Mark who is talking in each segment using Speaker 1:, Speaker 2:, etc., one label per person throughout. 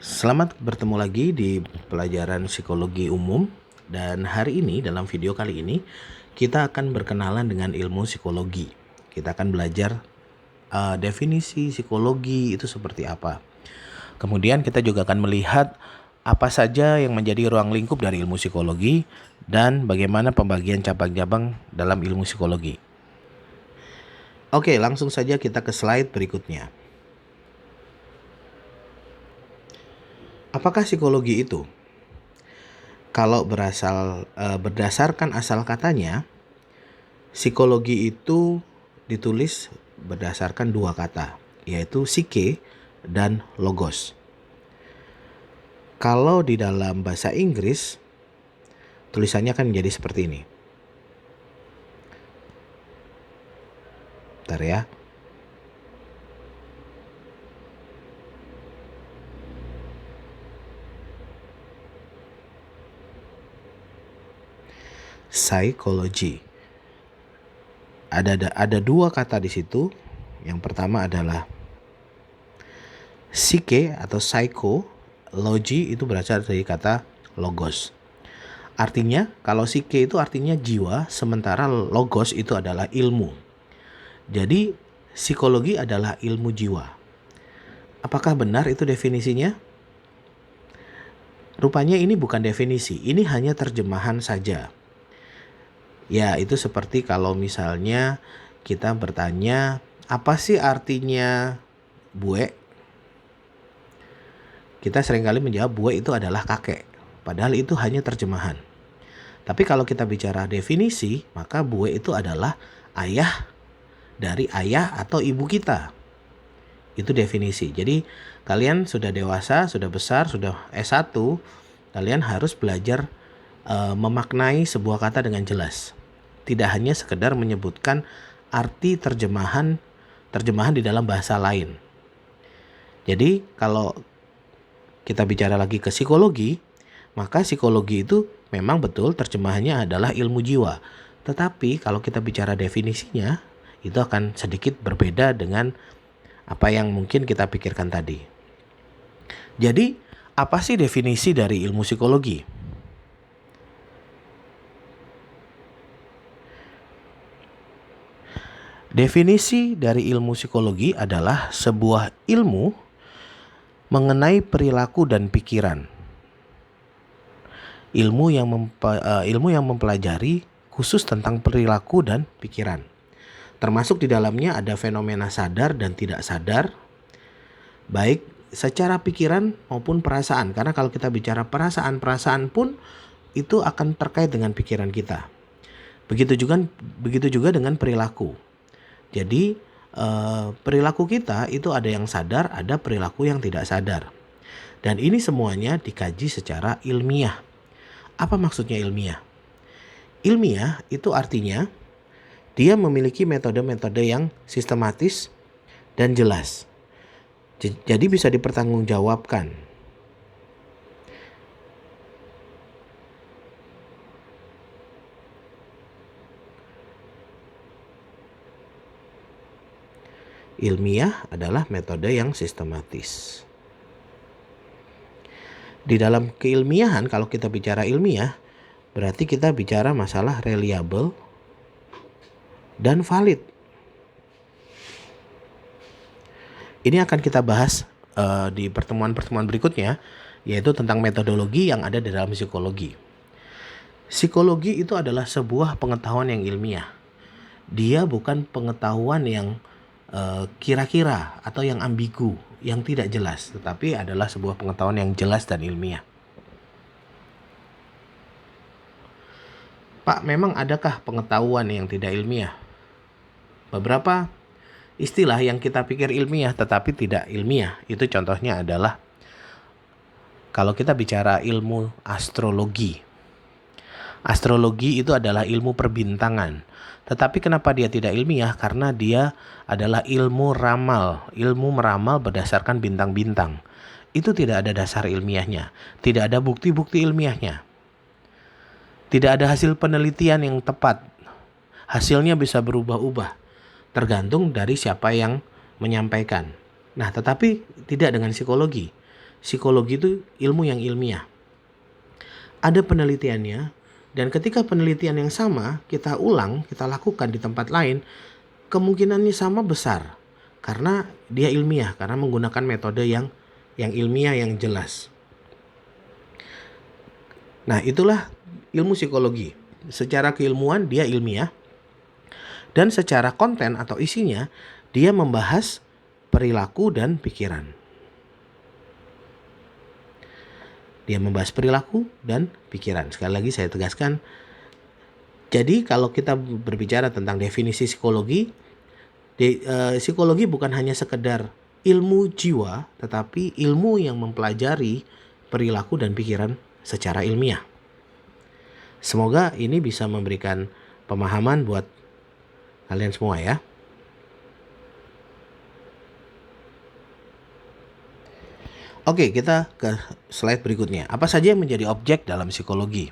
Speaker 1: Selamat bertemu lagi di pelajaran psikologi umum, dan hari ini dalam video kali ini kita akan berkenalan dengan ilmu psikologi. Kita akan belajar definisi psikologi itu seperti apa. Kemudian kita juga akan melihat apa saja yang menjadi ruang lingkup dari ilmu psikologi dan bagaimana pembagian cabang-cabang dalam ilmu psikologi. Oke, langsung saja kita ke slide berikutnya. Apakah psikologi itu? Kalau berdasarkan asal katanya, psikologi itu ditulis berdasarkan dua kata, yaitu psyche dan logos. Kalau di dalam bahasa Inggris, tulisannya kan menjadi seperti ini. Bentar ya. Psychology. Ada dua kata di situ. Yang pertama adalah psyche atau psycho. Logi itu berasal dari kata logos. Artinya, kalau psyche itu artinya jiwa, sementara logos itu adalah ilmu. Jadi, psikologi adalah ilmu jiwa. Apakah benar itu definisinya? Rupanya ini bukan definisi, ini hanya terjemahan saja. Ya, itu seperti kalau misalnya kita bertanya, apa sih artinya bue? Kita seringkali menjawab bue itu adalah kakek, padahal itu hanya terjemahan. Tapi kalau kita bicara definisi, maka bue itu adalah ayah dari ayah atau ibu kita. Itu definisi. Jadi kalian sudah dewasa, sudah besar, sudah S1, kalian harus belajar memaknai sebuah kata dengan jelas. Tidak hanya sekedar menyebutkan arti terjemahan di dalam bahasa lain. Jadi kalau kita bicara lagi ke psikologi, maka psikologi itu memang betul terjemahannya adalah ilmu jiwa. Tetapi kalau kita bicara definisinya, itu akan sedikit berbeda dengan apa yang mungkin kita pikirkan tadi. Jadi, apa sih definisi dari ilmu psikologi? Definisi dari ilmu psikologi adalah sebuah ilmu mengenai perilaku dan pikiran. Ilmu yang mempelajari khusus tentang perilaku dan pikiran. Termasuk di dalamnya ada fenomena sadar dan tidak sadar, baik secara pikiran maupun perasaan. Karena kalau kita bicara perasaan pun itu akan terkait dengan pikiran kita. Begitu juga dengan perilaku. Jadi perilaku kita itu ada yang sadar, ada perilaku yang tidak sadar. Dan ini semuanya dikaji secara ilmiah. Apa maksudnya ilmiah? Ilmiah itu artinya dia memiliki metode-metode yang sistematis dan jelas. Jadi bisa dipertanggungjawabkan. Ilmiah adalah metode yang sistematis. Di dalam keilmiahan, kalau kita bicara ilmiah, berarti kita bicara masalah reliable dan valid. Ini akan kita bahas di pertemuan-pertemuan berikutnya, yaitu tentang metodologi yang ada di dalam psikologi. Psikologi itu adalah sebuah pengetahuan yang ilmiah. Dia bukan pengetahuan yang kira-kira atau yang ambigu, yang tidak jelas, tetapi adalah sebuah pengetahuan yang jelas dan ilmiah. Pak, memang adakah pengetahuan yang tidak ilmiah? Beberapa istilah yang kita pikir ilmiah tetapi tidak ilmiah, itu contohnya adalah kalau kita bicara ilmu astrologi. Astrologi itu adalah ilmu perbintangan. Tetapi kenapa dia tidak ilmiah? Karena dia adalah ilmu ramal. Ilmu meramal berdasarkan bintang-bintang. Itu tidak ada dasar ilmiahnya. Tidak ada bukti-bukti ilmiahnya. Tidak ada hasil penelitian yang tepat. Hasilnya bisa berubah-ubah. Tergantung dari siapa yang menyampaikan. Nah, tetapi tidak dengan psikologi. psikologi itu ilmu yang ilmiah. Ada penelitiannya, dan ketika penelitian yang sama kita ulang, kita lakukan di tempat lain, kemungkinannya sama besar. Karena dia ilmiah, karena menggunakan metode yang ilmiah, yang jelas. Nah, itulah ilmu psikologi. Secara keilmuan dia ilmiah, dan secara konten atau isinya dia membahas perilaku dan pikiran. Dia membahas perilaku dan pikiran. Sekali lagi saya tegaskan. Jadi kalau kita berbicara tentang definisi psikologi, psikologi bukan hanya sekedar ilmu jiwa, tetapi ilmu yang mempelajari perilaku dan pikiran secara ilmiah. Semoga ini bisa memberikan pemahaman buat kalian semua ya. Oke, kita ke slide berikutnya. Apa saja yang menjadi objek dalam psikologi?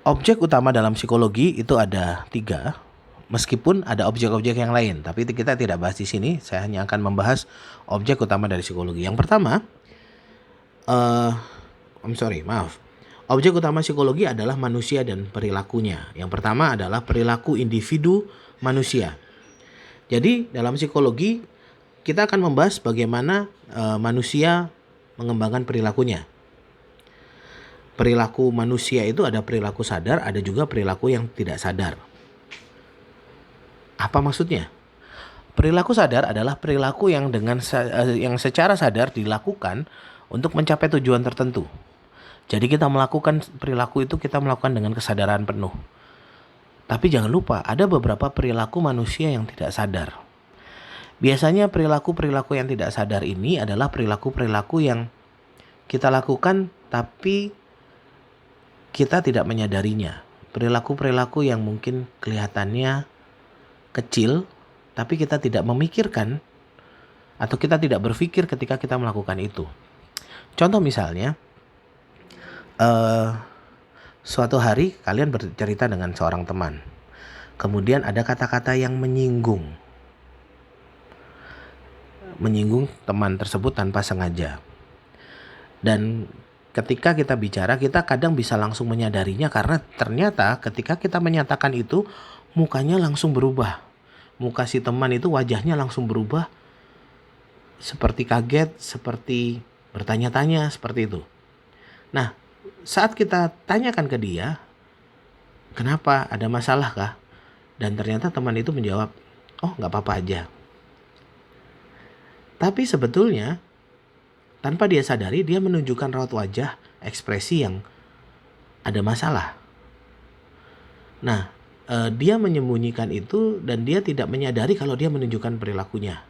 Speaker 1: Objek utama dalam psikologi itu ada 3, meskipun ada objek-objek yang lain. Tapi kita tidak bahas di sini, saya hanya akan membahas objek utama dari psikologi. Yang pertama, objek utama psikologi adalah manusia dan perilakunya. Yang pertama adalah perilaku individu manusia. Jadi dalam psikologi kita akan membahas bagaimana manusia mengembangkan perilakunya. Perilaku manusia itu ada perilaku sadar, ada juga perilaku yang tidak sadar. Apa maksudnya? Perilaku sadar adalah perilaku yang yang secara sadar dilakukan untuk mencapai tujuan tertentu. Jadi kita melakukan perilaku itu kita melakukan dengan kesadaran penuh. Tapi jangan lupa ada beberapa perilaku manusia yang tidak sadar. Biasanya perilaku-perilaku yang tidak sadar ini adalah perilaku-perilaku yang kita lakukan tapi kita tidak menyadarinya. Perilaku-perilaku yang mungkin kelihatannya kecil tapi kita tidak memikirkan atau kita tidak berpikir ketika kita melakukan itu. Contoh misalnya, suatu hari kalian bercerita dengan seorang teman. Kemudian ada kata-kata yang menyinggung teman tersebut tanpa sengaja. Dan ketika kita bicara, kita kadang bisa langsung menyadarinya karena ternyata ketika kita menyatakan itu, mukanya langsung berubah. Muka si teman itu wajahnya langsung berubah, seperti kaget, seperti bertanya-tanya, seperti itu. Nah, saat kita tanyakan ke dia, kenapa, ada masalah kah? Dan ternyata teman itu menjawab, oh gak apa-apa aja. Tapi sebetulnya tanpa dia sadari, dia menunjukkan raut wajah, ekspresi yang ada masalah. Nah, dia menyembunyikan itu dan dia tidak menyadari kalau dia menunjukkan perilakunya.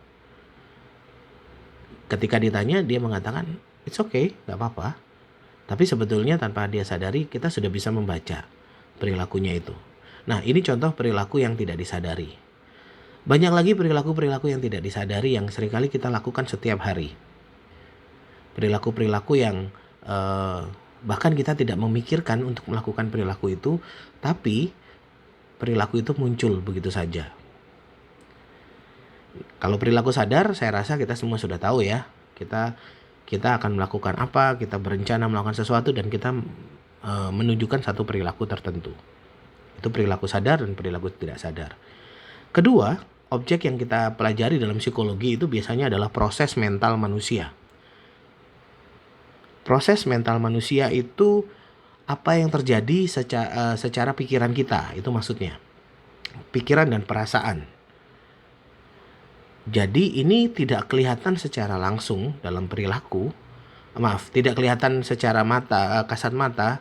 Speaker 1: Ketika ditanya, dia mengatakan, it's okay, gak apa-apa. Tapi sebetulnya tanpa dia sadari, kita sudah bisa membaca perilakunya itu. Nah, ini contoh perilaku yang tidak disadari. Banyak lagi perilaku-perilaku yang tidak disadari yang seringkali kita lakukan setiap hari. Perilaku-perilaku yang bahkan kita tidak memikirkan untuk melakukan perilaku itu, tapi perilaku itu muncul begitu saja. Kalau perilaku sadar, saya rasa kita semua sudah tahu ya. Kita akan melakukan apa, kita berencana melakukan sesuatu dan kita menunjukkan satu perilaku tertentu. Itu perilaku sadar dan perilaku tidak sadar. Kedua, objek yang kita pelajari dalam psikologi itu biasanya adalah proses mental manusia. Proses mental manusia itu apa yang terjadi secara pikiran kita, itu maksudnya. Pikiran dan perasaan. Jadi ini tidak kelihatan secara langsung dalam perilaku. Tidak kelihatan secara mata, kasat mata.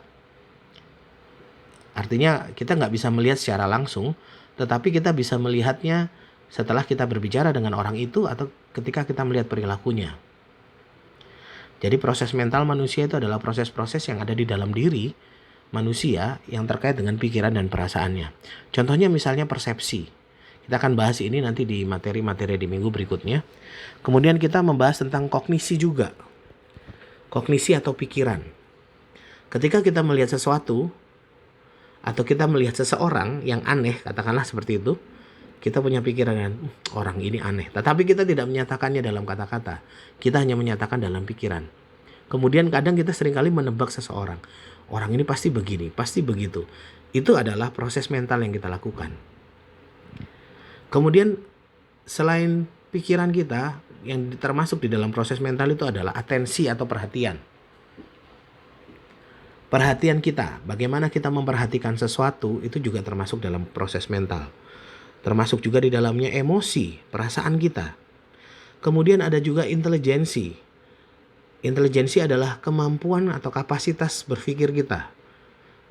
Speaker 1: Artinya kita nggak bisa melihat secara langsung, tetapi kita bisa melihatnya setelah kita berbicara dengan orang itu atau ketika kita melihat perilakunya. Jadi proses mental manusia itu adalah proses-proses yang ada di dalam diri manusia yang terkait dengan pikiran dan perasaannya. Contohnya misalnya persepsi. Kita akan bahas ini nanti di materi-materi di minggu berikutnya. Kemudian kita membahas tentang kognisi juga. Kognisi atau pikiran. Ketika kita melihat sesuatu atau kita melihat seseorang yang aneh, katakanlah seperti itu, Kita punya pikiran kan, orang ini aneh. Tetapi kita tidak menyatakannya dalam kata-kata. Kita hanya menyatakan dalam pikiran. Kemudian kadang kita seringkali menebak seseorang. Orang ini pasti begini, pasti begitu. Itu adalah proses mental yang kita lakukan. Kemudian selain pikiran kita, yang termasuk di dalam proses mental itu adalah atensi atau perhatian. Perhatian kita, bagaimana kita memperhatikan sesuatu, itu juga termasuk dalam proses mental. Termasuk juga di dalamnya emosi, perasaan kita. Kemudian ada juga intelijensi. Intelijensi adalah kemampuan atau kapasitas berpikir kita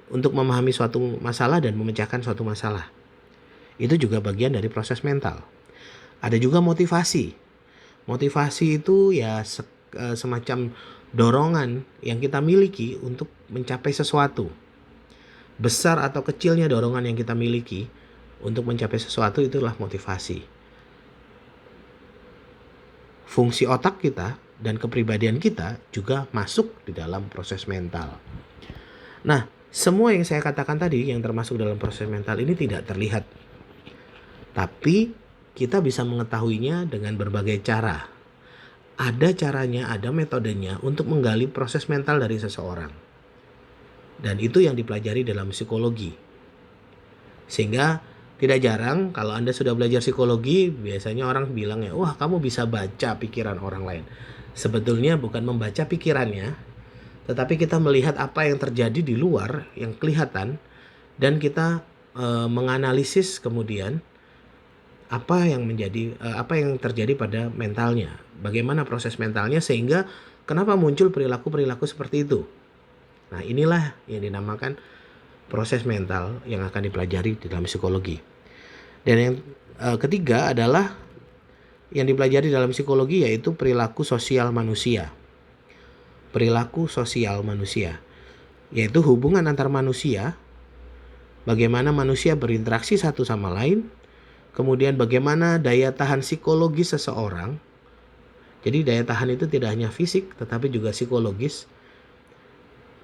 Speaker 1: untuk memahami suatu masalah dan memecahkan suatu masalah. Itu juga bagian dari proses mental. Ada juga motivasi. Motivasi itu ya semacam dorongan yang kita miliki untuk mencapai sesuatu. Besar atau kecilnya dorongan yang kita miliki untuk mencapai sesuatu itulah motivasi. Fungsi otak kita dan kepribadian kita juga masuk di dalam proses mental. Nah, semua yang saya katakan tadi yang termasuk dalam proses mental ini tidak terlihat. Tapi kita bisa mengetahuinya dengan berbagai cara. Ada caranya, ada metodenya untuk menggali proses mental dari seseorang. Dan itu yang dipelajari dalam psikologi. Sehingga tidak jarang kalau Anda sudah belajar psikologi, biasanya orang bilang ya, wah kamu bisa baca pikiran orang lain. Sebetulnya bukan membaca pikirannya, tetapi kita melihat apa yang terjadi di luar yang kelihatan, dan kita menganalisis kemudian apa yang terjadi pada mentalnya, bagaimana proses mentalnya sehingga kenapa muncul perilaku-perilaku seperti itu. Nah, inilah yang dinamakan proses mental yang akan dipelajari di dalam psikologi. Dan yang ketiga adalah yang dipelajari dalam psikologi yaitu perilaku sosial manusia. Perilaku sosial manusia yaitu hubungan antar manusia, bagaimana manusia berinteraksi satu sama lain, kemudian bagaimana daya tahan psikologis seseorang. Jadi daya tahan itu tidak hanya fisik tetapi juga psikologis.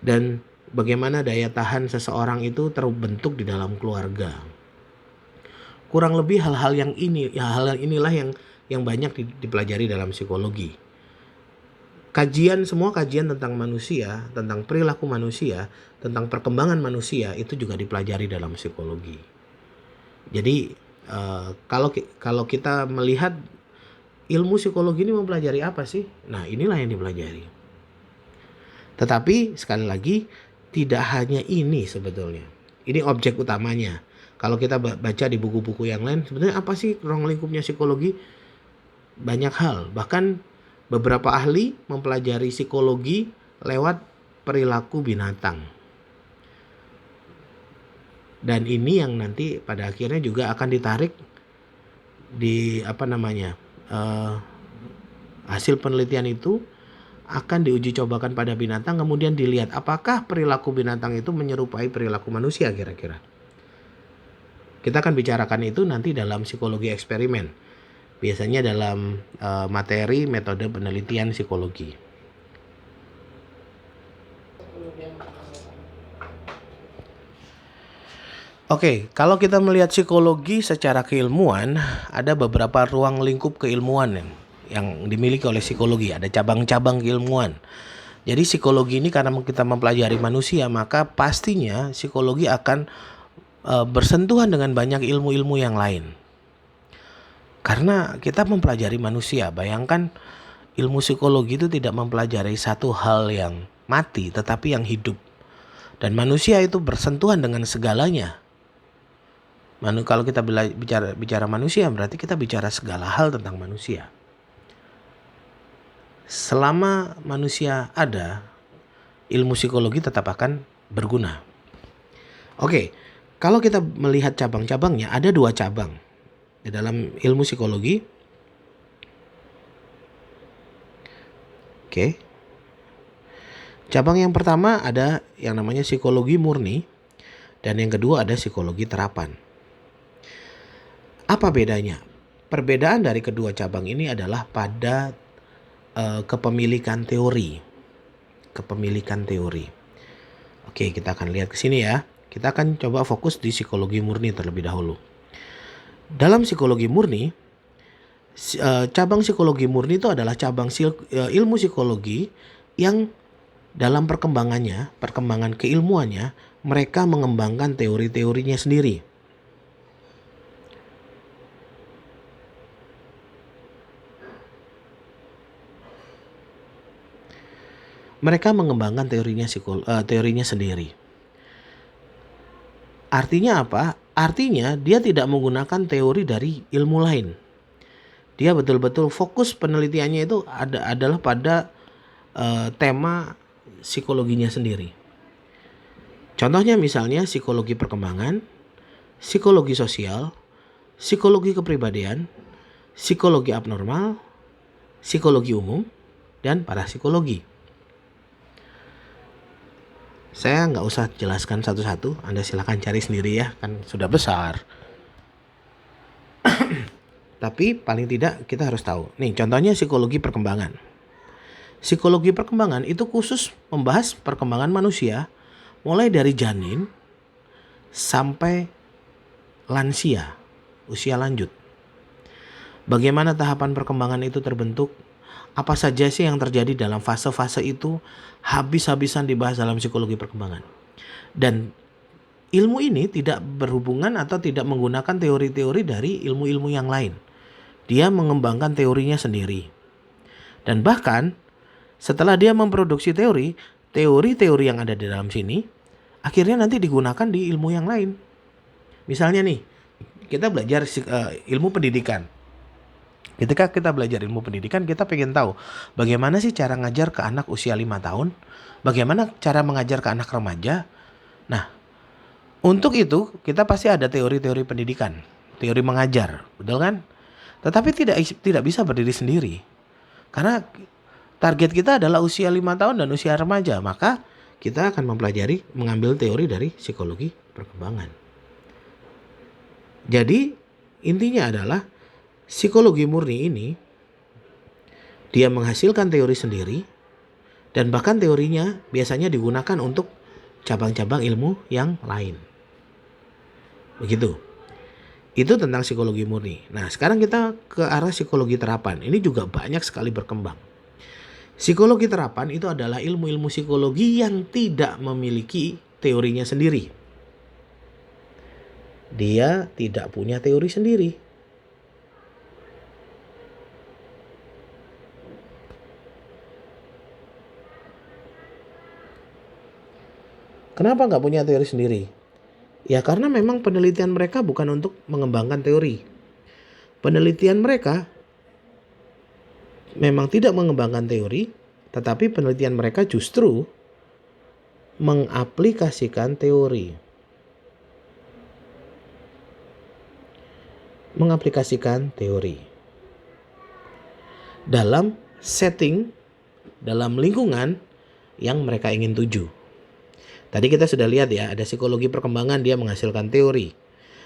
Speaker 1: Dan bagaimana daya tahan seseorang itu terbentuk di dalam keluarga. Kurang lebih hal-hal inilah yang banyak dipelajari dalam psikologi. Semua kajian tentang manusia, tentang perilaku manusia, tentang perkembangan manusia itu juga dipelajari dalam psikologi. Jadi kalau kita melihat ilmu psikologi ini mempelajari apa sih? Nah, inilah yang dipelajari. Tetapi sekali lagi tidak hanya ini sebetulnya. Ini objek utamanya. Kalau kita baca di buku-buku yang lain, sebenarnya apa sih ruang lingkupnya psikologi? Banyak hal. Bahkan beberapa ahli mempelajari psikologi lewat perilaku binatang. Dan ini yang nanti pada akhirnya juga akan ditarik di hasil penelitian itu akan diuji cobakan pada binatang, kemudian dilihat apakah perilaku binatang itu menyerupai perilaku manusia kira-kira. Kita akan bicarakan itu nanti dalam psikologi eksperimen. Biasanya dalam materi metode penelitian psikologi. Oke, kalau kita melihat psikologi secara keilmuan, ada beberapa ruang lingkup keilmuan yang dimiliki oleh psikologi. Ada cabang-cabang keilmuan. Jadi psikologi ini karena kita mempelajari manusia, maka pastinya psikologi akan bersentuhan dengan banyak ilmu-ilmu yang lain. Karena kita mempelajari manusia, bayangkan ilmu psikologi itu tidak mempelajari satu hal yang mati, tetapi yang hidup. Dan manusia itu bersentuhan dengan segalanya. Kalau kita bicara manusia, berarti kita bicara segala hal tentang manusia. Selama manusia ada, ilmu psikologi tetap akan berguna. Oke, kalau kita melihat cabang-cabangnya, ada 2 cabang di dalam ilmu psikologi. Oke. Cabang yang pertama ada yang namanya psikologi murni, dan yang kedua ada psikologi terapan. Apa bedanya? Perbedaan dari kedua cabang ini adalah pada kepemilikan teori. Oke, kita akan lihat ke sini ya. Kita akan coba fokus di psikologi murni terlebih dahulu. Dalam psikologi murni, cabang psikologi murni itu adalah cabang ilmu psikologi yang dalam perkembangan keilmuannya, mereka mengembangkan teori-teorinya sendiri. Mereka mengembangkan teorinya sendiri. Artinya apa? Artinya dia tidak menggunakan teori dari ilmu lain. Dia betul-betul fokus penelitiannya itu adalah pada tema psikologinya sendiri. Contohnya misalnya psikologi perkembangan, psikologi sosial, psikologi kepribadian, psikologi abnormal, psikologi umum, dan parapsikologi. Saya nggak usah jelaskan satu-satu, Anda silakan cari sendiri ya, kan sudah besar. Tapi paling tidak kita harus tahu. Nih contohnya psikologi perkembangan. Psikologi perkembangan itu khusus membahas perkembangan manusia mulai dari janin sampai lansia, usia lanjut. Bagaimana tahapan perkembangan itu terbentuk? Apa saja sih yang terjadi dalam fase-fase itu? Habis-habisan dibahas dalam psikologi perkembangan. Dan ilmu ini tidak berhubungan atau tidak menggunakan teori-teori dari ilmu-ilmu yang lain. Dia mengembangkan teorinya sendiri. Dan bahkan setelah dia memproduksi teori-teori yang ada di dalam sini akhirnya nanti digunakan di ilmu yang lain. Misalnya nih, kita belajar ilmu pendidikan. Ketika kita belajar ilmu pendidikan, kita pengen tahu bagaimana sih cara ngajar ke anak usia 5 tahun, bagaimana cara mengajar ke anak remaja. Nah, untuk itu kita pasti ada teori-teori pendidikan, teori mengajar, betul kan? Tetapi tidak bisa berdiri sendiri. Karena target kita adalah usia 5 tahun dan usia remaja, maka kita akan mengambil teori dari psikologi perkembangan. Jadi intinya adalah psikologi murni ini dia menghasilkan teori sendiri dan bahkan teorinya biasanya digunakan untuk cabang-cabang ilmu yang lain. Begitu. Itu tentang psikologi murni. Nah, sekarang kita ke arah psikologi terapan. Ini juga banyak sekali berkembang. Psikologi terapan itu adalah ilmu-ilmu psikologi yang tidak memiliki teorinya sendiri. Dia tidak punya teori sendiri. Kenapa nggak punya teori sendiri? Ya karena memang penelitian mereka bukan untuk mengembangkan teori. Penelitian mereka memang tidak mengembangkan teori, tetapi penelitian mereka justru mengaplikasikan teori. Mengaplikasikan teori dalam setting, dalam lingkungan yang mereka ingin tuju. Tadi kita sudah lihat ya, ada psikologi perkembangan, dia menghasilkan teori.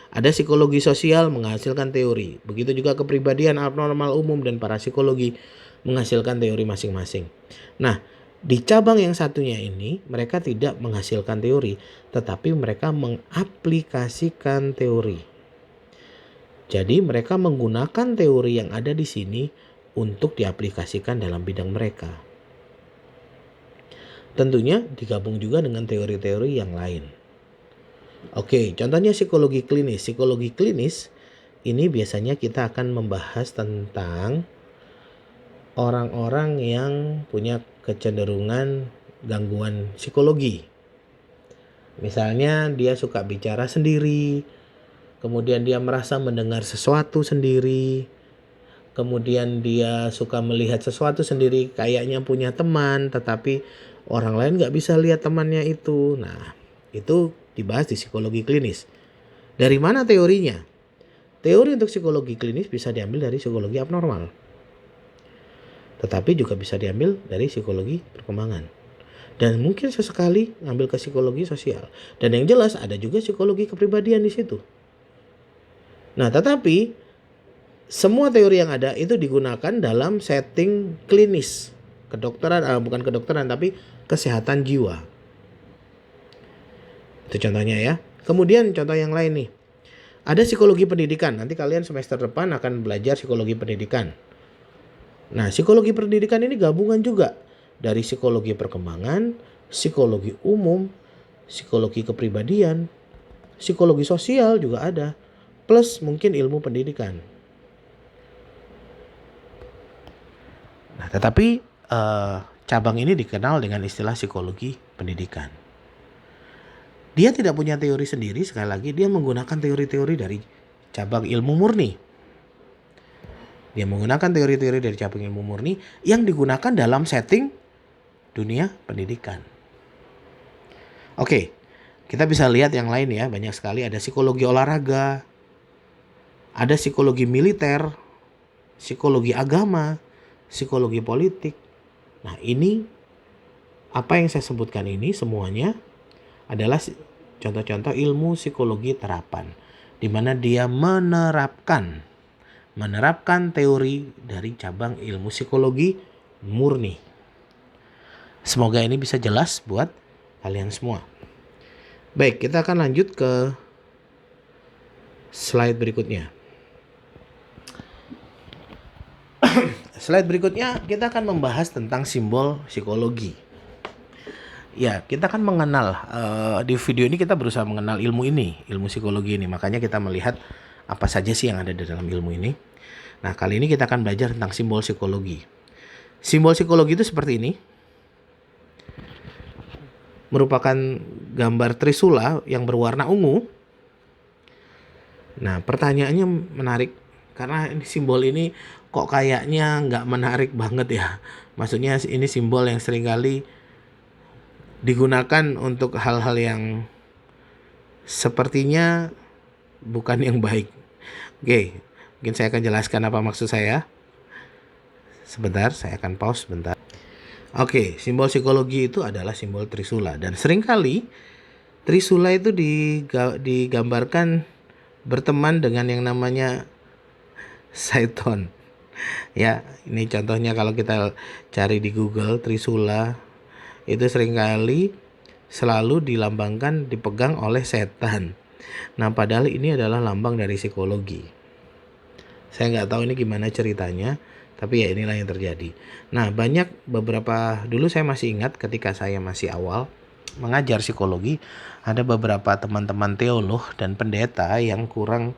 Speaker 1: Ada psikologi sosial menghasilkan teori. Begitu juga kepribadian, abnormal umum, dan parapsikologi menghasilkan teori masing-masing. Nah, di cabang yang satunya ini mereka tidak menghasilkan teori, tetapi mereka mengaplikasikan teori. Jadi mereka menggunakan teori yang ada di sini untuk diaplikasikan dalam bidang mereka. Tentunya digabung juga dengan teori-teori yang lain. Oke, contohnya psikologi klinis. Psikologi klinis ini biasanya kita akan membahas tentang orang-orang yang punya kecenderungan gangguan psikologi. Misalnya dia suka bicara sendiri, kemudian dia merasa mendengar sesuatu sendiri, kemudian dia suka melihat sesuatu sendiri, kayaknya punya teman, tetapi orang lain gak bisa lihat temannya itu. Nah, itu dibahas di psikologi klinis. Dari mana teorinya? Teori untuk psikologi klinis bisa diambil dari psikologi abnormal, tetapi juga bisa diambil dari psikologi perkembangan. Dan mungkin sesekali ngambil ke psikologi sosial. Dan yang jelas ada juga psikologi kepribadian di situ. Nah, tetapi semua teori yang ada itu digunakan dalam setting klinis. Kedokteran, bukan kedokteran tapi kesehatan jiwa. Itu contohnya ya. Kemudian contoh yang lain nih. Ada psikologi pendidikan. Nanti kalian semester depan akan belajar psikologi pendidikan. Nah, psikologi pendidikan ini gabungan juga dari psikologi perkembangan, psikologi umum, psikologi kepribadian, psikologi sosial juga ada, plus mungkin ilmu pendidikan. Nah, tetapi cabang ini dikenal dengan istilah psikologi pendidikan. Dia tidak punya teori sendiri, sekali lagi dia menggunakan teori-teori dari cabang ilmu murni. Dia menggunakan teori-teori dari cabang ilmu murni yang digunakan dalam setting dunia pendidikan. Oke, kita bisa lihat yang lain ya, banyak sekali. Ada psikologi olahraga, ada psikologi militer, psikologi agama, psikologi politik. Nah, ini apa yang saya sebutkan ini semuanya adalah contoh-contoh ilmu psikologi terapan, di mana dia menerapkan teori dari cabang ilmu psikologi murni. Semoga ini bisa jelas buat kalian semua. Baik, kita akan lanjut ke slide berikutnya. Slide berikutnya kita akan membahas tentang simbol psikologi. Ya, kita kan mengenal, di video ini kita berusaha mengenal ilmu psikologi ini. Makanya kita melihat apa saja sih yang ada di dalam ilmu ini. Nah, kali ini kita akan belajar tentang simbol psikologi. Simbol psikologi itu seperti ini. Merupakan gambar trisula yang berwarna ungu. Nah, pertanyaannya menarik. Karena simbol ini kok kayaknya nggak menarik banget ya. Maksudnya ini simbol yang seringkali digunakan untuk hal-hal yang sepertinya bukan yang baik. Oke, mungkin saya akan jelaskan apa maksud saya. Sebentar, saya akan pause sebentar. Oke, simbol psikologi itu adalah simbol trisula. Dan seringkali trisula itu digambarkan berteman dengan yang namanya Satan. Ya, ini contohnya kalau kita cari di Google, trisula itu seringkali selalu dilambangkan, dipegang oleh setan. Nah, padahal ini adalah lambang dari psikologi. Saya nggak tahu ini gimana ceritanya, tapi ya inilah yang terjadi. Nah, dulu saya masih ingat ketika saya masih awal mengajar psikologi, ada beberapa teman-teman teolog dan pendeta yang kurang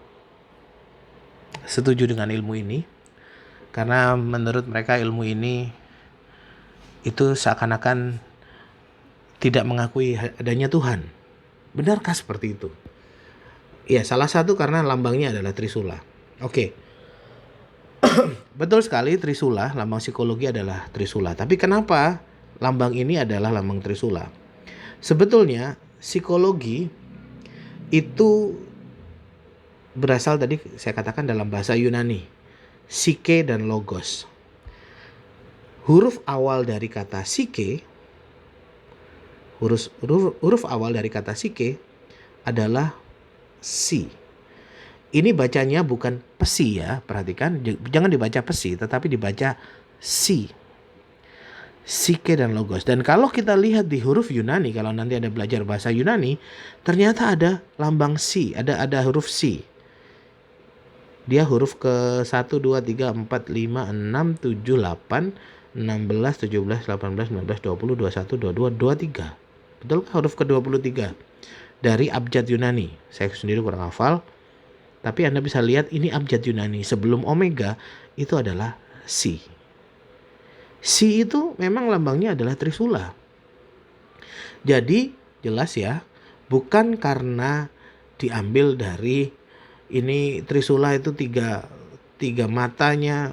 Speaker 1: setuju dengan ilmu ini. Karena menurut mereka ilmu ini itu seakan-akan tidak mengakui adanya Tuhan. Benarkah seperti itu? Ya, salah satu karena lambangnya adalah trisula. Oke. Betul sekali, trisula, lambang psikologi adalah trisula. Tapi kenapa lambang ini adalah lambang trisula? Sebetulnya psikologi itu berasal tadi saya katakan dalam bahasa Yunani, psyche dan logos. Huruf awal dari kata psyche adalah si. Ini bacanya bukan pesi ya, perhatikan, jangan dibaca pesi tetapi dibaca si. Psyche dan logos. Dan kalau kita lihat di huruf Yunani, kalau nanti ada belajar bahasa Yunani, ternyata ada lambang si, ada huruf si. Dia huruf ke 1, 2, 3, 4, 5, 6, 7, 8, 16, 17, 18, 19, 20, 21, 22, 23. Betul kan huruf ke-23 dari abjad Yunani? Saya sendiri kurang hafal, tapi Anda bisa lihat ini abjad Yunani. Sebelum omega itu adalah si. Si itu memang lambangnya adalah trisula. Jadi jelas ya, bukan karena diambil dari ini trisula itu tiga matanya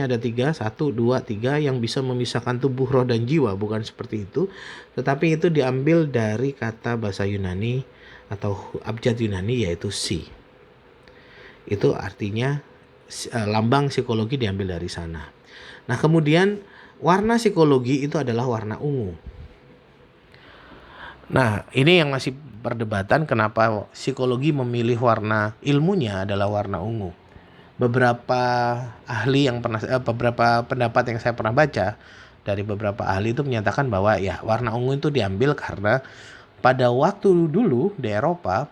Speaker 1: ada 3, 1, 2, 3 yang bisa memisahkan tubuh, roh dan jiwa, bukan seperti itu, tetapi itu diambil dari kata bahasa Yunani atau abjad Yunani yaitu si. Itu artinya lambang psikologi diambil dari sana. Nah, kemudian warna psikologi itu adalah warna ungu. Nah, ini yang masih perdebatan kenapa psikologi memilih warna ilmunya adalah warna ungu. Beberapa pendapat yang saya pernah baca dari beberapa ahli itu menyatakan bahwa ya warna ungu itu diambil karena pada waktu dulu di Eropa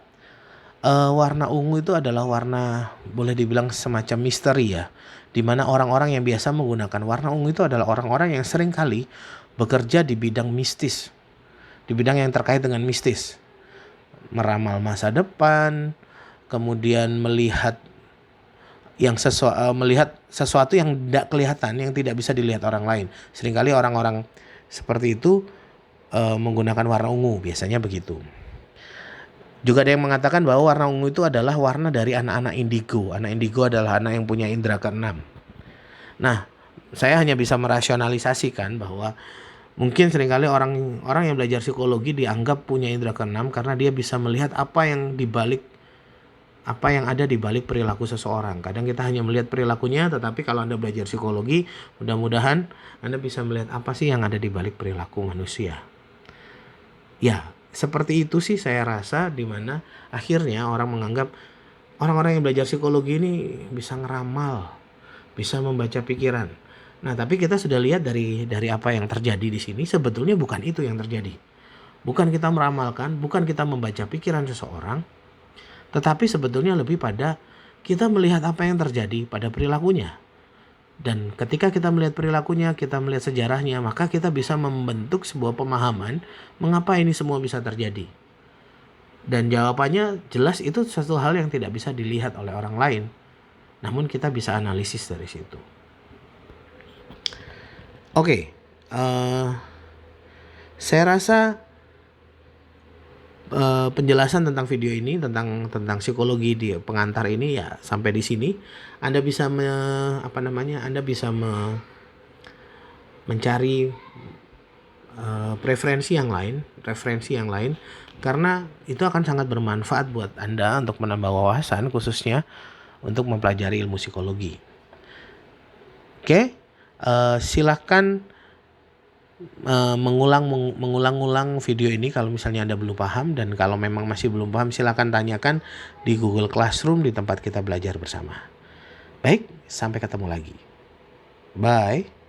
Speaker 1: Warna ungu itu adalah warna boleh dibilang semacam misteri ya. Di mana orang-orang yang biasa menggunakan warna ungu itu adalah orang-orang yang sering kali bekerja di bidang mistis. Di bidang yang terkait dengan mistis. Meramal masa depan, kemudian melihat melihat sesuatu yang tidak kelihatan, yang tidak bisa dilihat orang lain. Seringkali orang-orang seperti itu menggunakan warna ungu, biasanya begitu. Juga ada yang mengatakan bahwa warna ungu itu adalah warna dari anak-anak indigo. Anak indigo adalah anak yang punya indera keenam. Nah, saya hanya bisa merasionalisasikan bahwa mungkin seringkali orang yang belajar psikologi dianggap punya indera keenam karena dia bisa melihat apa yang ada di balik perilaku seseorang. Kadang kita hanya melihat perilakunya, tetapi kalau Anda belajar psikologi, mudah-mudahan Anda bisa melihat apa sih yang ada di balik perilaku manusia. Ya, seperti itu sih saya rasa, di mana akhirnya orang menganggap orang-orang yang belajar psikologi ini bisa ngeramal, bisa membaca pikiran. Nah, tapi kita sudah lihat dari apa yang terjadi di sini, sebetulnya bukan itu yang terjadi. Bukan kita meramalkan, bukan kita membaca pikiran seseorang, tetapi sebetulnya lebih pada kita melihat apa yang terjadi pada perilakunya. Dan ketika kita melihat perilakunya, kita melihat sejarahnya, maka kita bisa membentuk sebuah pemahaman mengapa ini semua bisa terjadi. Dan jawabannya jelas itu sesuatu hal yang tidak bisa dilihat oleh orang lain. Namun kita bisa analisis dari situ. Oke, saya rasa penjelasan tentang video ini tentang psikologi di pengantar ini ya sampai di sini. Anda bisa mencari referensi yang lain karena itu akan sangat bermanfaat buat Anda untuk menambah wawasan, khususnya untuk mempelajari ilmu psikologi. Oke, silakan mengulang-ulang video ini kalau misalnya Anda belum paham, dan kalau memang masih belum paham silakan tanyakan di Google Classroom di tempat kita belajar bersama. Baik, sampai ketemu lagi. Bye.